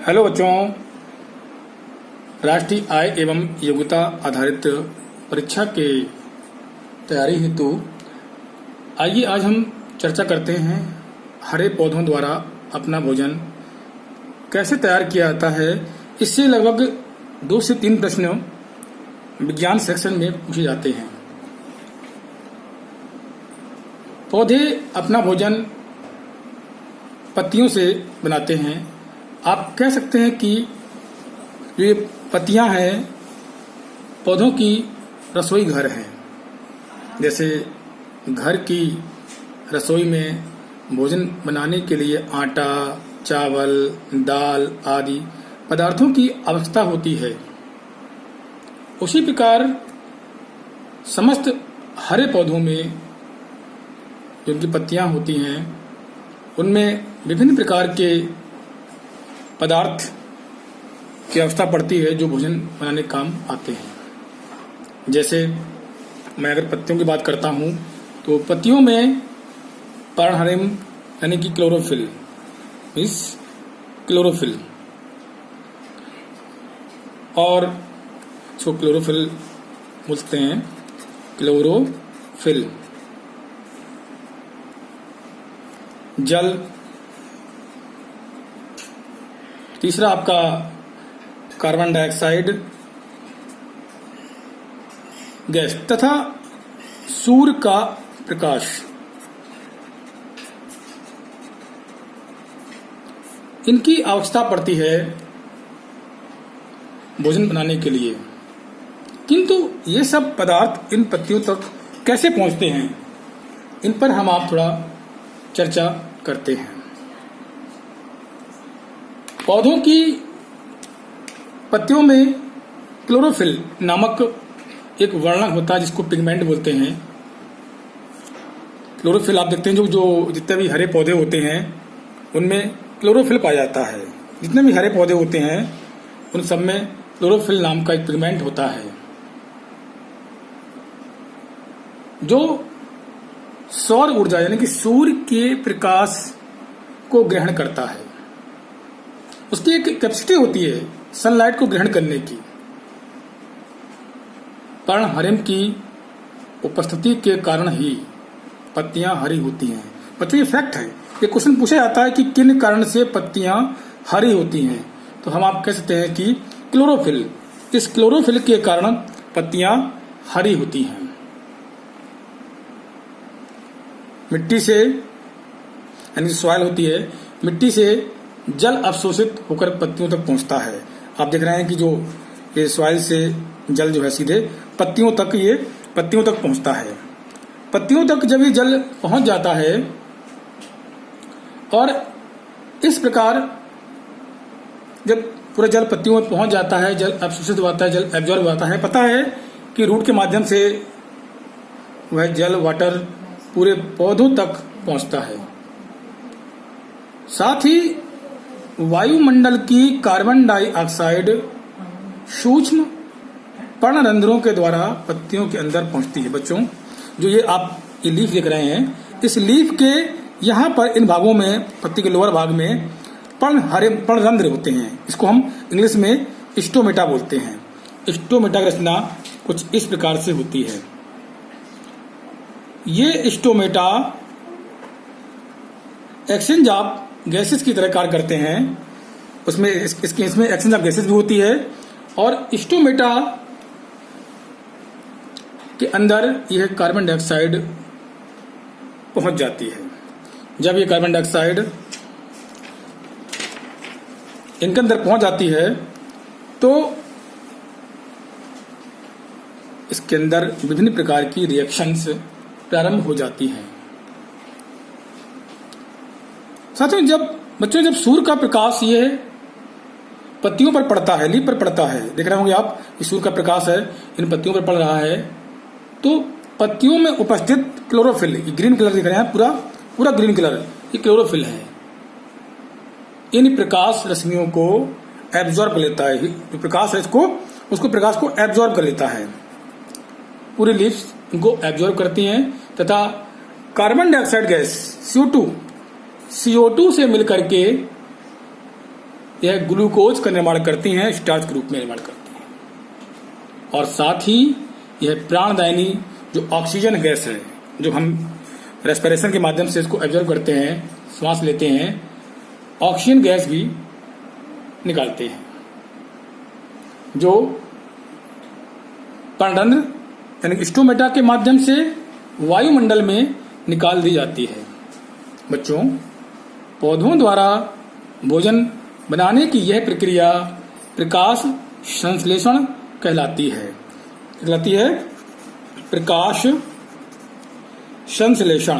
Hello बच्चों, राष्ट्रीय आय एवं योग्यता आधारित परीक्षा के तैयारी हेतु आइए आज हम चर्चा करते हैं हरे पौधों द्वारा अपना भोजन कैसे तैयार किया जाता है। इससे लगभग 2 से 3 प्रश्न विज्ञान सेक्शन में पूछे जाते हैं। पौधे अपना भोजन पत्तियों से बनाते हैं। आप कह सकते हैं कि जो ये पत्तियां हैं पौधों की रसोई घर हैं। जैसे घर की रसोई में भोजन बनाने के लिए आटा, चावल, दाल आदि पदार्थों की आवश्यकता होती है, उसी प्रकार समस्त हरे पौधों में जो उनकी पत्तियां होती हैं उनमें विभिन्न प्रकार के पदार्थ की आवश्यकता पड़ती है जो भोजन बनाने के काम आते हैं। जैसे मैं अगर पत्तियों की बात करता हूं तो पत्तियों में पर्णहरिम यानी कि क्लोरोफिल और इसको क्लोरोफिल बोलते हैं। क्लोरोफिल जल, तीसरा आपका कार्बन डाइऑक्साइड गैस तथा सूर्य का प्रकाश। इनकी आवश्यकता पड़ती है भोजन बनाने के लिए। किंतु ये सब पदार्थ इन पत्तियों तक कैसे पहुंचते हैं, इन पर हम आप थोड़ा चर्चा करते हैं। पौधों की पत्तियों में क्लोरोफिल नामक एक वर्णक होता है जिसको पिगमेंट बोलते हैं। क्लोरोफिल आप देखते हैं जो जितने भी हरे पौधे होते हैं उनमें क्लोरोफिल पाया जाता है। जितने भी हरे पौधे होते हैं उन सब में क्लोरोफिल नाम का एक पिगमेंट होता है जो सौर ऊर्जा यानी कि सूर्य के प्रकाश को ग्रहण करता है। उसकी एक कैपेसिटी होती है सनलाइट को ग्रहण करने की। पर्णहरिम की उपस्थिति के कारण ही पत्तियां हरी होती हैं। बच्चों ये फैक्ट है। ये क्वेश्चन पूछा जाता है कि किन कारण से पत्तियां हरी होती हैं, तो हम आप कह सकते हैं कि क्लोरोफिल, इस क्लोरोफिल के कारण पत्तियां हरी होती हैं। मिट्टी से यानी सॉइल होती है, मिट्टी से जल अवशोषित होकर पत्तियों तक पहुंचता है। आप देख रहे हैं कि जो ये सॉइल से जल जो है सीधे पत्तियों तक पहुंचता है। पत्तियों तक जब ये जल पहुंच जाता है और इस प्रकार जब पूरा जल पत्तियों में पहुंच जाता है, जल अवशोषित होता है, जल एब्जॉर्ब होता है। पता है कि रूट के माध्यम से वह जल वाटर पूरे पौधों तक पहुंचता है। साथ ही वायुमंडल की कार्बन डाइऑक्साइड सूक्ष्म पर्णरंध्रों के द्वारा पत्तियों के अंदर पहुंचती है। बच्चों जो ये आप ये लीफ देख रहे हैं, इस लीफ के यहाँ पर इन भागों में पत्ती के लोअर भाग में पर्णरंध्र होते हैं। इसको हम इंग्लिश में स्टोमेटा बोलते हैं। स्टोमेटा की रचना कुछ इस प्रकार से होती है। ये स्टोमेटा एक्सचेंज ऑफ गैसेस की तरह कार्य करते हैं। उसमें इसमें एक्सचेंज ऑफ गैसेस भी होती है और स्टोमेटा के अंदर यह कार्बन डाइऑक्साइड पहुंच जाती है। जब ये कार्बन डाइऑक्साइड इनके अंदर पहुंच जाती है तो इसके अंदर विभिन्न प्रकार की रिएक्शंस प्रारंभ हो जाती हैं। साथियों जब सूर्य का प्रकाश ये पत्तियों पर पड़ता है, लीफ पर पड़ता है, देख रहे होंगे आप, इस सूर्य का प्रकाश है इन पत्तियों पर पड़ रहा है, तो पत्तियों में उपस्थित क्लोरोफिल, ग्रीन कलर दिख रहे हैं, पूरा ग्रीन कलर, ये क्लोरोफिल है। इन प्रकाश रश्मियों को एब्जॉर्ब कर लेता है। जो प्रकाश है उसको प्रकाश को एब्जॉर्ब कर लेता है। पूरी लीव्स इनको एब्जॉर्ब करती हैं तथा कार्बन डाइऑक्साइड गैस CO2 से मिलकर के यह ग्लूकोज का निर्माण करती हैं, स्टार्च के रूप में निर्माण करती हैं। और साथ ही यह प्राणदायिनी जो ऑक्सीजन गैस है, जो हम रेस्पिरेशन के माध्यम से इसको एब्जॉर्ब करते हैं, श्वास लेते हैं, ऑक्सीजन गैस भी निकालते हैं, जो पर्णरंध्र यानी स्टोमेटा के माध्यम से वायुमंडल में निकाल दी जाती है। बच्चों, पौधों द्वारा भोजन बनाने की यह प्रक्रिया प्रकाश संश्लेषण कहलाती है। प्रकाश संश्लेषण।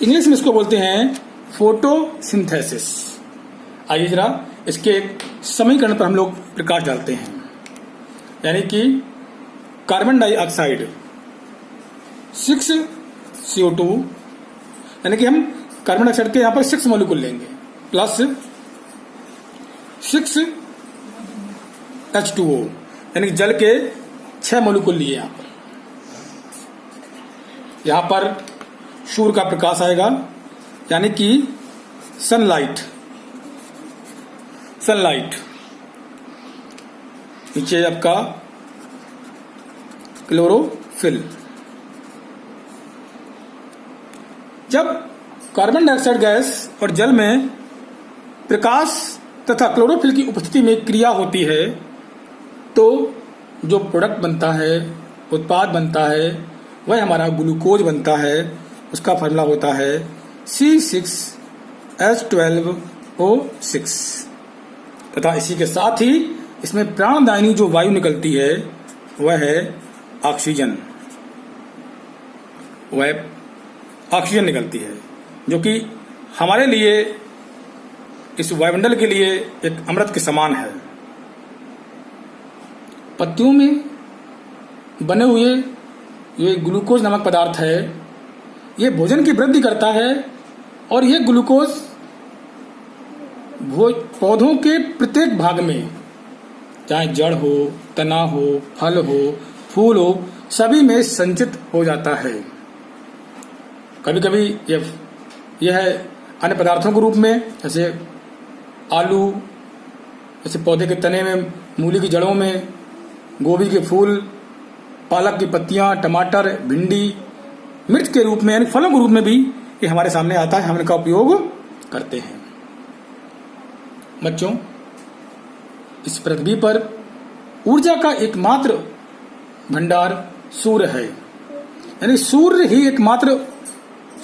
इंग्लिश में इसको बोलते हैं फोटोसिंथेसिस। आइए जरा इसके समीकरण पर हम लोग प्रकाश डालते हैं। यानी कि कार्बन डाइऑक्साइड 6CO2, यानी कि हम कार्बन डाइऑक्साइड के यहां पर 6 मॉलिक्यूल लेंगे प्लस 6H2O, यानी कि जल के 6 मॉलिक्यूल लिए यहां पर सूर्य का प्रकाश आएगा, यानी कि सनलाइट। नीचे आपका क्लोरोफिल। जब कार्बन डाइऑक्साइड गैस और जल में प्रकाश तथा क्लोरोफिल की उपस्थिति में क्रिया होती है तो जो प्रोडक्ट बनता है, उत्पाद बनता है, वह हमारा ग्लूकोज बनता है। उसका फार्मूला होता है C6H12O6 तथा इसी के साथ ही इसमें प्राणदायिनी जो वायु निकलती है वह है ऑक्सीजन। निकलती है जो कि हमारे लिए, इस वायुमंडल के लिए एक अमृत के समान है। पत्तियों में बने हुए ये ग्लूकोज नामक पदार्थ है, ये भोजन की वृद्धि करता है और ये ग्लूकोज पौधों के प्रत्येक भाग में, चाहे जड़ हो, तना हो, फल हो, फूल हो, सभी में संचित हो जाता है। कभी कभी यह अन्य पदार्थों के रूप में, जैसे आलू, जैसे पौधे के तने में, मूली की जड़ों में, गोभी के फूल, पालक की पत्तियां, टमाटर, भिंडी, मिर्च के रूप में, यानी फलों के रूप में भी ये हमारे सामने आता है। हम इनका उपयोग करते हैं। बच्चों, इस पृथ्वी पर ऊर्जा का एकमात्र भंडार सूर्य है, यानी सूर्य ही एकमात्र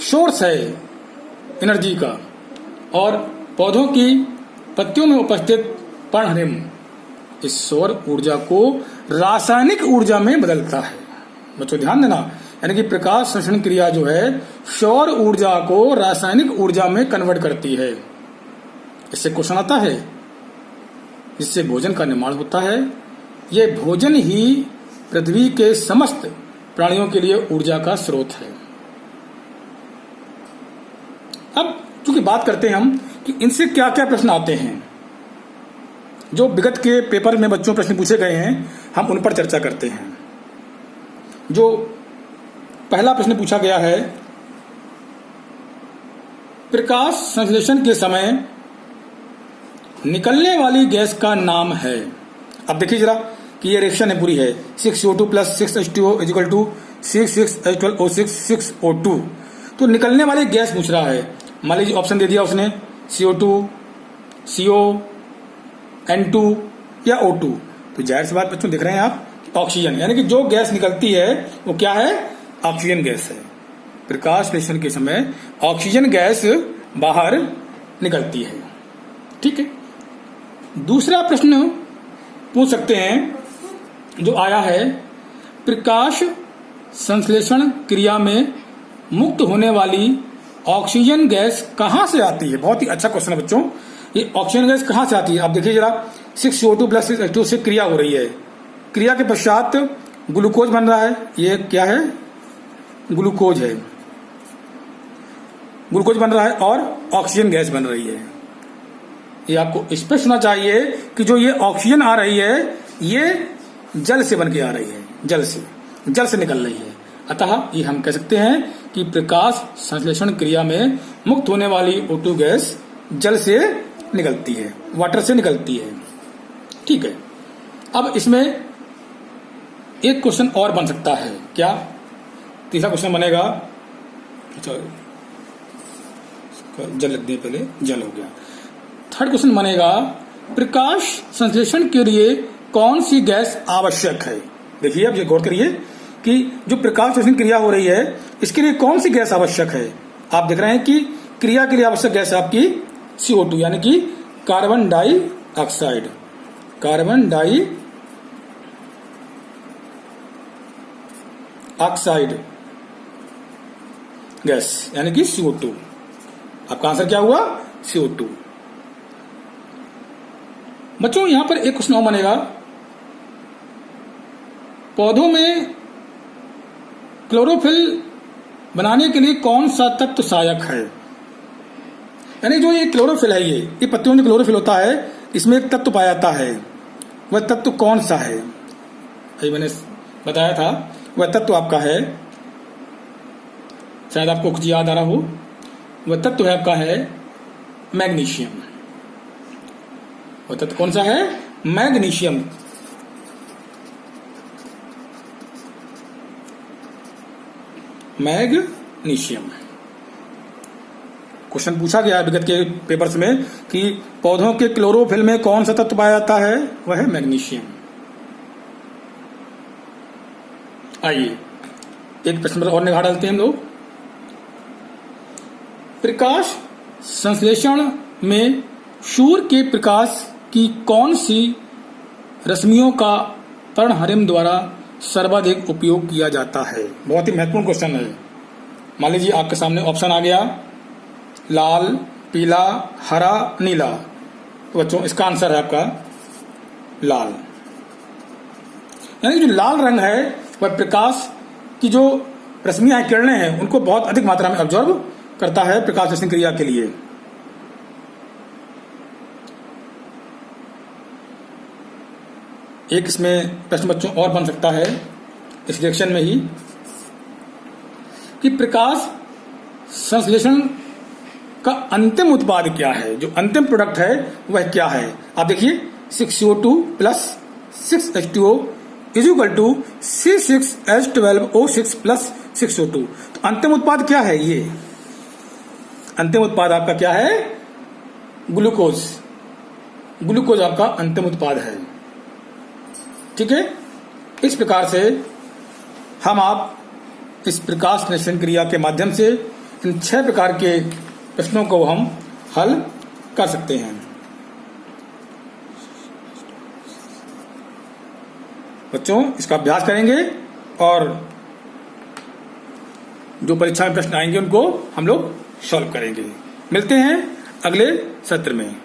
सोर्स है एनर्जी का। और पौधों की पत्तियों में उपस्थित पर्णहरिम इस सौर ऊर्जा को रासायनिक ऊर्जा में बदलता है। बच्चों ध्यान देना, यानी कि प्रकाश संश्लेषण क्रिया जो है सौर ऊर्जा को रासायनिक ऊर्जा में कन्वर्ट करती है। इससे क्वेश्चन आता है, जिससे भोजन का निर्माण होता है। ये भोजन ही पृथ्वी के समस्त प्राणियों के लिए ऊर्जा का स्रोत है। अब चूंकि बात करते हैं हम कि इनसे क्या क्या प्रश्न आते हैं, जो विगत के पेपर में बच्चों प्रश्न पूछे गए हैं, हम उन पर चर्चा करते हैं। जो पहला प्रश्न पूछा गया है, प्रकाश संश्लेषण के समय निकलने वाली गैस का नाम है। अब देखिए जरा कि ये रिएक्शन है पूरी है, 6CO2 plus 6H2O equal to 6H12O6 6O2। तो निकलने वाली गैस पूछ रहा है। मान लीजिए ऑप्शन दे दिया उसने CO2, CO, N2 या O2। तो जाहिर सी बात बच्चों देख रहे हैं आप, ऑक्सीजन, यानी कि जो गैस निकलती है वो क्या है, ऑक्सीजन गैस है। प्रकाश संश्लेषण के समय ऑक्सीजन गैस बाहर निकलती है। ठीक है। दूसरा प्रश्न पूछ सकते हैं जो आया है, प्रकाश संश्लेषण क्रिया में मुक्त होने वाली ऑक्सीजन गैस कहां से आती है। बहुत ही अच्छा क्वेश्चन है बच्चों, ये ऑक्सीजन गैस कहां से आती है। आप देखिए जरा, 6CO2 प्लस 6H2 से क्रिया हो रही है, क्रिया के पश्चात ग्लूकोज बन रहा है। ये क्या है, ग्लूकोज है, ग्लूकोज बन रहा है और ऑक्सीजन गैस बन रही है। ये आपको स्पष्ट होना चाहिए कि जो ये ऑक्सीजन आ रही है ये जल से बन के आ रही है, जल से निकल रही है। अतः ये हम कह सकते हैं कि प्रकाश संश्लेषण क्रिया में मुक्त होने वाली O2 गैस जल से निकलती है, वाटर से निकलती है। ठीक है, अब इसमें एक क्वेश्चन और बन सकता है। क्या? तीसरा क्वेश्चन बनेगा, जल लिख दिए पहले, जल हो गया। थर्ड क्वेश्चन बनेगा, प्रकाश संश्लेषण के लिए कौन सी गैस आवश्यक है? देखिए, अब ये गौर करिए कि जो प्रकाश संश्लेषण क्रिया हो रही है इसके लिए कौन सी गैस आवश्यक है। आप देख रहे हैं कि क्रिया के लिए आवश्यक गैस है आपकी CO2 यानी कि carbon dioxide, carbon dioxide gas यानी कि CO2। आपका आंसर क्या हुआ? CO2। बच्चों, यहां पर एक क्वेश्चन और बनेगा, पौधों में क्लोरोफिल बनाने के लिए कौन सा तत्व सहायक है? यानी जो ये क्लोरोफिल है, ये पत्तियों में क्लोरोफिल होता है, इसमें एक तत्व पाया जाता है। वह तत्व कौन सा है? अभी मैंने बताया था, वह तत्व आपका है, शायद आपको कुछ याद आ रहा हो, वह तत्व है आपका है मैग्नीशियम। वह तत्व कौन सा है? मैग्नीशियम। मैग्नीशियम। क्वेश्चन पूछा गया है विगत के पेपर्स में कि पौधों के क्लोरोफिल में कौन सा तत्व पाया जाता है? वह है मैग्नीशियम। आइए एक प्रश्न पर और निगाह डालते हैं हम लोग। प्रकाश संश्लेषण में सूर्य के प्रकाश की कौन सी रश्मियों का पर्णहरिम द्वारा सर्वाधिक उपयोग किया जाता है? बहुत ही महत्वपूर्ण क्वेश्चन है। मान लीजिए आपके सामने ऑप्शन आ गया, लाल, पीला, हरा, नीला। तो बच्चों, इसका आंसर है आपका लाल। यानी जो लाल रंग है वह प्रकाश की जो रश्मियां हैं, किरणें हैं, उनको बहुत अधिक मात्रा में ऑब्जर्व करता है प्रकाश संश्लेषण क्रिया के लिए। एक इसमें प्रश्न बच्चों और बन सकता है इस रिएक्शन में ही कि प्रकाश संश्लेषण का अंतिम उत्पाद क्या है, जो अंतिम प्रोडक्ट है वह क्या है? आप देखिए, 6CO2 plus 6H2O is equal to C6H12O6 plus 6O2। तो अंतिम उत्पाद क्या है? ये अंतिम उत्पाद आपका क्या है? ग्लूकोज। ग्लूकोज आपका अंतिम उत्पाद है। ठीक है, इस प्रकार से आप इस प्रकाश संश्लेषण क्रिया के माध्यम से इन 6 प्रकार के प्रश्नों को हम हल कर सकते हैं। बच्चों, इसका अभ्यास करेंगे और जो परीक्षा में प्रश्न आएंगे उनको हम लोग सॉल्व करेंगे। मिलते हैं अगले सत्र में।